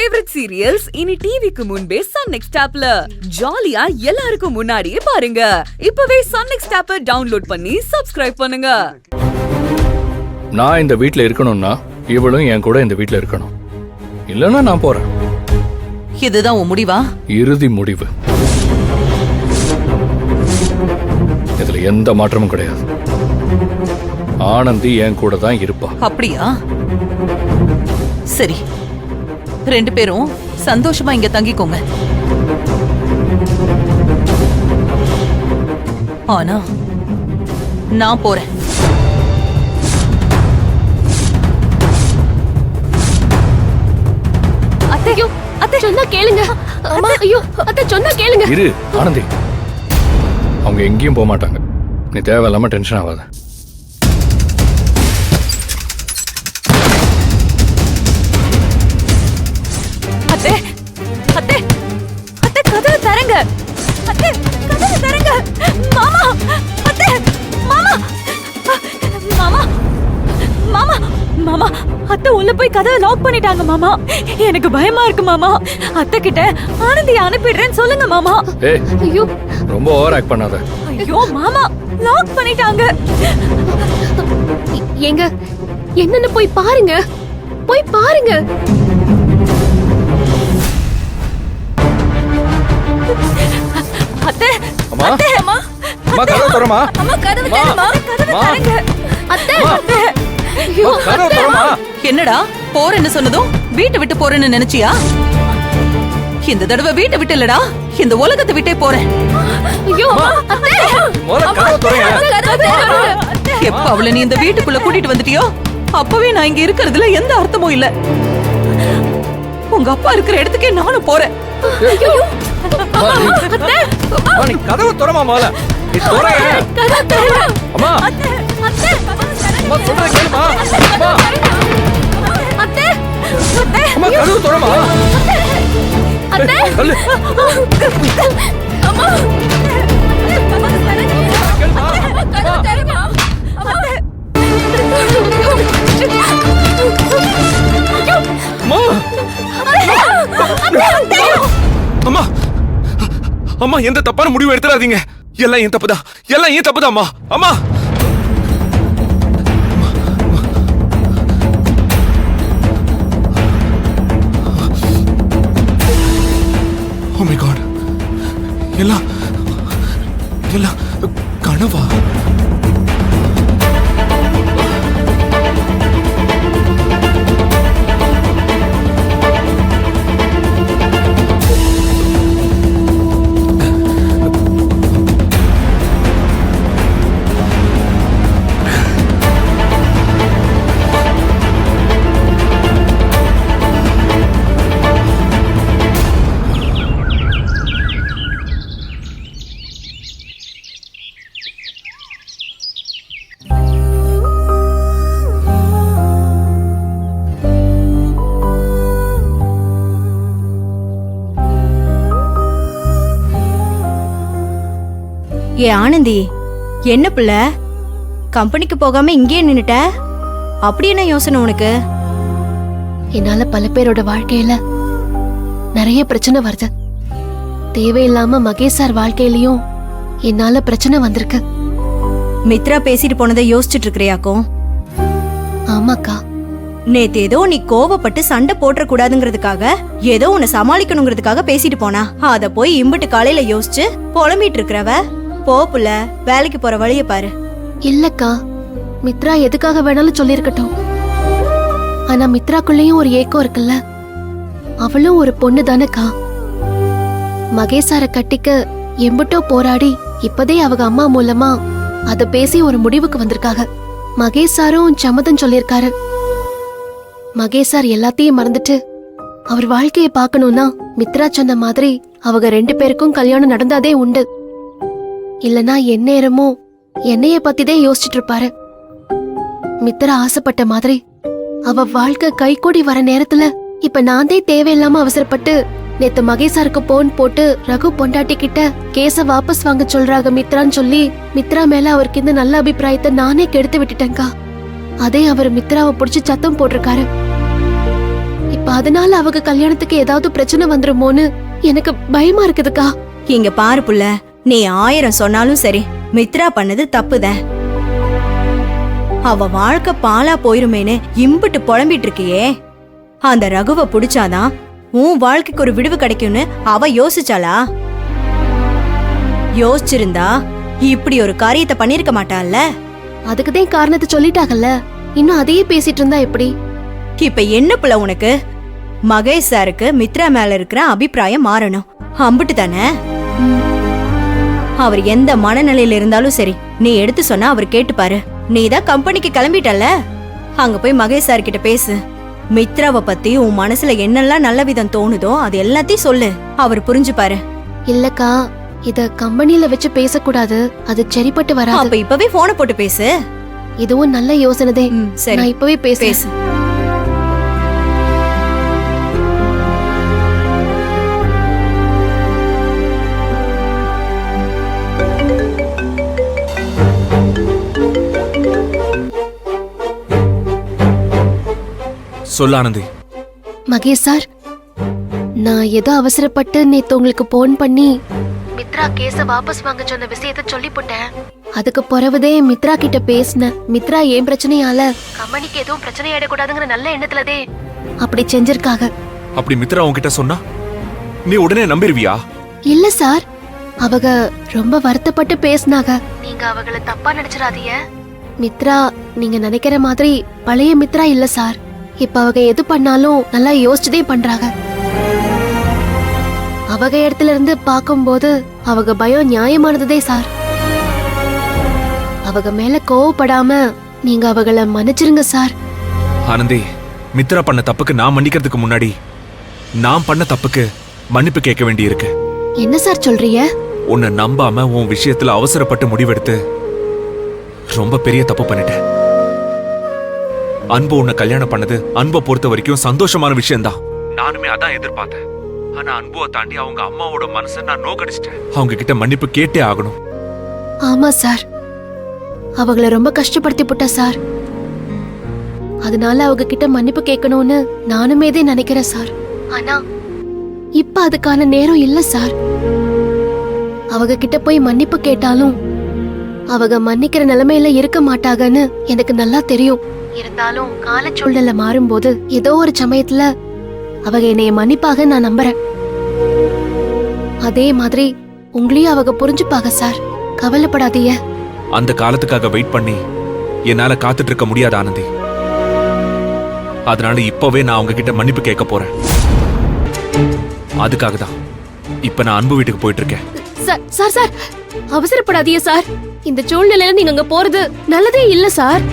Favourite serials இனி டிவிக்கு முன்பே சன் நெக்ஸ்ட் ஆப்ல ஜாலியா எல்லாருக்கும் முன்னாடியே பாருங்க. இப்பவே சன் நெக்ஸ்ட் ஆப்பை டவுன்லோட் பண்ணி சப்ஸ்கிரைப் பண்ணுங்க. நான் இந்த வீட்ல இருக்கணும்னா இவளும் என் கூட இந்த வீட்ல இருக்கணும். இல்லன்னா நான் போறேன். இதுதான் உன் முடிவா? இறுதி முடிவு. இதுல எந்த மாற்றமும் கிடையாது. ஆனந்தி என் கூட தான் இருப்பா. அப்படியா? சரி, 2 பேரும் சந்தோஷமா இங்க தங்கிக்கோங்க. ஆனா நான் போறேன். ஐயோ, அத்தை சொன்னா கேளுங்க. அம்மா, ஐயோ, அத்தை சொன்னா கேளுங்க. இரு ஆனந்தி, அவங்க எங்கேயும் போக மாட்டாங்க. நீ தேவையில்லாம டென்ஷன் ஆகாத. அத்தை, அத்தை, அத்தை கதவை தரங்க. அத்தை கதவை தரங்க. மாமா, அத்தை, மாமா, மாமா, மாமா, மாமா, அத்தை உள்ள போய் கதவை லாக் பண்ணிட்டாங்க மாமா. எனக்கு பயமா இருக்கு மாமா. அத்தை கிட்ட ஆனந்தியை அனுப்பிடுறேன்னு சொல்லுங்க மாமா. ஏய், ஐயோ, ரொம்ப ஓவர் ஆக்ட் பண்ணாத. ஐயோ மாமா, லாக் பண்ணிட்டாங்க. ஏங்க, என்னன்னு போய் பாருங்க, போய் பாருங்க. அத்தை, அம்மா, அத்தை, அம்மா, அம்மா கதவை திறமா. அம்மா கதவை தரமா, கதவை தரங்க. அத்தை, அத்தை, ஐயோ, கதவை திறமா. என்னடா போறேன்னு சொன்னதும் வீட்டை விட்டு போறேன்னு நினைச்சியா? இந்த தடவை வீட்டை விட்டு இல்லடா, இந்த உலகத்தை விட்டே போறேன். ஐயோ, அத்தை, முதல்ல கதவை திறங்க. கதவை திறங்க. எப்ப அவளை நீ இந்த வீட்டுக்குள்ள கூட்டிட்டு வந்துட்டியோ அப்பவே நான் இங்க இருக்கிறதுல எந்த அர்த்தமும் இல்ல. உங்க அப்பா இருக்கிற இடத்துக்கே நானும் போறேன். ஐயோ, அம்மா, நீ கதவை திறமா முதல்ல. நீ திறங்க. கதவை திறங்க. அம்மா, அத்தை, அத்தை, அம்மா சொல்றேன் கேளுமா. அம்மா, அத்தை, அம்மா கதவை திறமா. அத்தை, சொல்லு. அம்மா, கேளுமா. கதவை திறங்க. அம்மா, அம்மா எந்த தப்பான முடிவு எடுத்துறாதீங்க. எல்லாம் ஏன் தப்புதான், எல்லாம் ஏன் தப்புதான் அம்மா. அம்மா, oh my God, எல்லாம் எல்லாம் கனவா? ஏ ஆனந்தி, என்ன புள்ள கம்பெனிக்கு போகாம இங்கே நின்னுட்ட? அப்படி என்ன யோசனை உனக்கு? என்னால பல பேரோட வாழ்க்கையில நிறைய பிரச்சனை வருது. தேவையில்லாம மகேஷ் சார் வாழ்க்கையிலயும் என்னால பிரச்சனை வந்திருக்கு. மித்ரா பேசிட்டு போனதை யோசிச்சுட்டு இருக்கிறியாக்கும்? ஆமாக்கா, நேத்து ஏதோ நீ கோவப்பட்டு சண்டை போட்டுற கூடாதுங்கிறதுக்காக ஏதோ உன்னை சமாளிக்கணுங்கிறதுக்காக பேசிட்டு போனா, அத போய் இம்புட்டு காலையில யோசிச்சு புலம்பிட்டு இருக்கிறவ போ புள்ள, வேலைக்கு போற வழிய பாரு. இல்லக்கா, மித்ரா எதுக்காக வேணாலும் சொல்லிருக்கட்டும். ஆனா மித்ராக்குள்ளேயும் ஒரு ஏக்கம் இருக்குல்ல. அவளும் ஒரு பொண்ணு தானக்கா. மகேஷ் சார கட்டிக்க எம்புட்டோ போராடி இப்பதே அவங்க அம்மா மூலமா அத பேசி ஒரு முடிவுக்கு வந்திருக்காங்க. மகேஷ் சாரும் சம்மதம் சொல்லிருக்காரு. மகேஷ் சார் எல்லாத்தையும் மறந்துட்டு அவர் வாழ்க்கைய பாக்கணும்னா மித்ரா சொன்ன மாதிரி அவங்க 2 பேருக்கும் கல்யாணம் நடந்தாதே உண்டு. இல்லனா எந்நேரமும் என்னைய பத்திதான் யோசிச்சுட்டு இருப்பாரு. மித்ரா ஆசைப்பட்ட மாதிரி அவ வாழ்க்கை கைகூடி வர நேரத்துல இப்ப நான்தே தேவையில்லாம அவசரப்பட்டு நேத்து மகேஷாருக்கு போன் போட்டு ரகு பொண்டாட்டி கிட்ட கேஸ வாபஸ் வாங்க சொல்றாங்க மித்ரான்னு சொல்லி மித்ரா மேல அவருக்கு இந்த நல்ல அபிப்பிராயத்தை நானே கெடுத்து விட்டுட்டேன்க்கா. அதே அவர் மித்ராவை புடிச்சு சத்தம் போட்டிருக்காரு. இப்ப இப்ப அதனால அவங்க கல்யாணத்துக்கு ஏதாவது பிரச்சனை வந்துருமோன்னு எனக்கு பயமா இருக்குதுக்கா. இங்க பாரு புள்ள, நீ 1000 சொன்னாலும் சரி, மித்ரா பண்ணது தப்புதான். அவ வாழ்க்கை பாலா போயிருமேன்னு இம்புட்டு புலம்பிட்டு இருக்கியே, அந்த ரகுவை புடிச்சாதான் உன் வாழ்க்கைக்கு ஒரு விடுவு கிடைக்கும்னு அவ யோசிச்சாளா? யோசிச்சிருந்தா இப்படி ஒரு காரியத்தை பண்ணிருக்க மாட்டாள்ல. அதுக்குதான் காரணத்தை சொல்லிட்டாங்கல்ல, இன்னும் அதையே பேசிட்டு இருந்தா எப்படி? இப்ப என்ன புள்ள உனக்கு? மகேஷ் சாருக்கு மித்ரா மேல இருக்கிற அபிப்பிராயம் மாறணும், அம்பிட்டு தானே? அவர் எந்த மனநிலையில இருந்தாலும் சரி, நீ எடுத்து சொன்னா அவர் கேட்டுப்பாரு. நீ தான் கம்பெனிக்கு கிளம்பிட்டல்ல, அங்க போய் மகேஷ் சார் கிட்ட பேசு. மித்ராவை பத்தி உன் மனசுல என்னெல்லாம் நல்ல விதம் தோணுதோ அது எல்லாத்தையும் சொல்லு, அவர் புரிஞ்சுப்பாரு. இல்லக்கா, இத கம்பெனில வச்சு பேசக்கூடாது, அது சரிப்பட்டு வராது. அப்ப இப்பவே போனை போட்டு பேசு. இதுவும் நல்ல யோசனைதே. சரி, நான் இப்பவே பேசு. சொல்ல ஆனந்தி. மகேஷ் சார், நான் ஏதோ அவசரப்பட்டு நேத்து உங்களுக்கு போன் பண்ணி மித்ரா கேஸ வாபஸ் வாங்க சொன்ன விஷயத்த சொல்லி போட்டேன். அதுக்கு பிறகுதே மித்ரா கிட்ட பேசினேன். மித்ரா ஏன் பிரச்சனையால கம்பெனிக்கு எதுவும் பிரச்சனை ஆயிடக்கூடாதுங்கிற நல்ல எண்ணத்துலதே அப்படி செஞ்சிருக்காங்க. அப்படி மித்ரா உன்கிட்ட சொன்னா நீ உடனே நம்பிருவியா? இல்ல சார், அவங்க ரொம்ப வருத்தப்பட்டு பேசினாங்க. நீங்க அவங்கள தப்பா நினைச்சிடாதீங்க. மித்ரா நீங்க நினைக்கிற மாதிரி பழைய மித்ரா இல்ல சார். இப்ப அவங்க எது பண்ணாலும் நல்லா யோசிச்சுதே பண்றாங்க. அவங்க இடத்துல இருந்து பாக்கும்போது அவங்க பயம் நியாயமானதுதே சார். அவங்க மேல கோவப்படாம நீங்க அவங்கள மன்னிச்சிருங்க சார். ஆனந்தி, மித்ரா பண்ண தப்புக்கு நான் மன்னிக்கிறதுக்கு முன்னாடி நான் பண்ண தப்புக்கு மன்னிப்பு கேட்க வேண்டி இருக்கு. என்ன சார் சொல்றீங்க? உன்னை நம்பாம உன் விஷயத்துல அவசரப்பட்டு முடிவெடுத்து ரொம்ப பெரிய தப்பு பண்ணிட்டேன். அன்பு உன்னை கல்யாணம் பண்ணது அன்பை பொறுத்த வரைக்கும் சந்தோஷமான விஷயம்தான். நானுமே அதான் எதிர்பார்த்தேன். ஆனா அன்புவை தாண்டி அவங்க அம்மாவோட மனசை நான் நோக்கடிச்சிட்டேன். அவங்க கிட்ட மன்னிப்பு கேட்டே ஆகணும். ஆமா சார், அவங்கள ரொம்ப கஷ்டப்படுத்தி போட்ட சார். அதனால அவங்க கிட்ட மன்னிப்பு கேட்கணும்னு நானுமே இதே நினைக்கிறேன் சார். ஆனா இப்ப அதுக்கான நேரம் இல்ல சார். அவங்க கிட்ட போய் மன்னிப்பு கேட்டாலும் அவங்க மன்னிக்கிற நிலைமையில இருக்க மாட்டாங்கன்னு எனக்கு நல்லா தெரியும். இருந்தாலும் கால சூழ்நிலை மாறும்போது ஏதோ ஒரு சமயத்துல அவங்க என்னைய மன்னிப்பாக நான் நம்புறேன். அதே மாதிரி உங்களையும் அவங்க புரிஞ்சுப்பாங்க சார். கவலைப்படாதீங்க. அந்த காலத்துக்காக வெயிட் பண்ணி என்னால காத்துட்டு இருக்க முடியாது ஆனந்தி. அதனால இப்பவே நான் அவங்க கிட்ட மன்னிப்பு கேட்க போறேன். அதுக்காக தான் இப்ப நான் அன்பு வீட்டுக்கு போயிட்டு இருக்கேன். சார் சார், அவசரப்படாதீங்க சார். இந்த சூழ்நிலையில நீங்க அங்க போறது நல்லதே இல்ல சார்.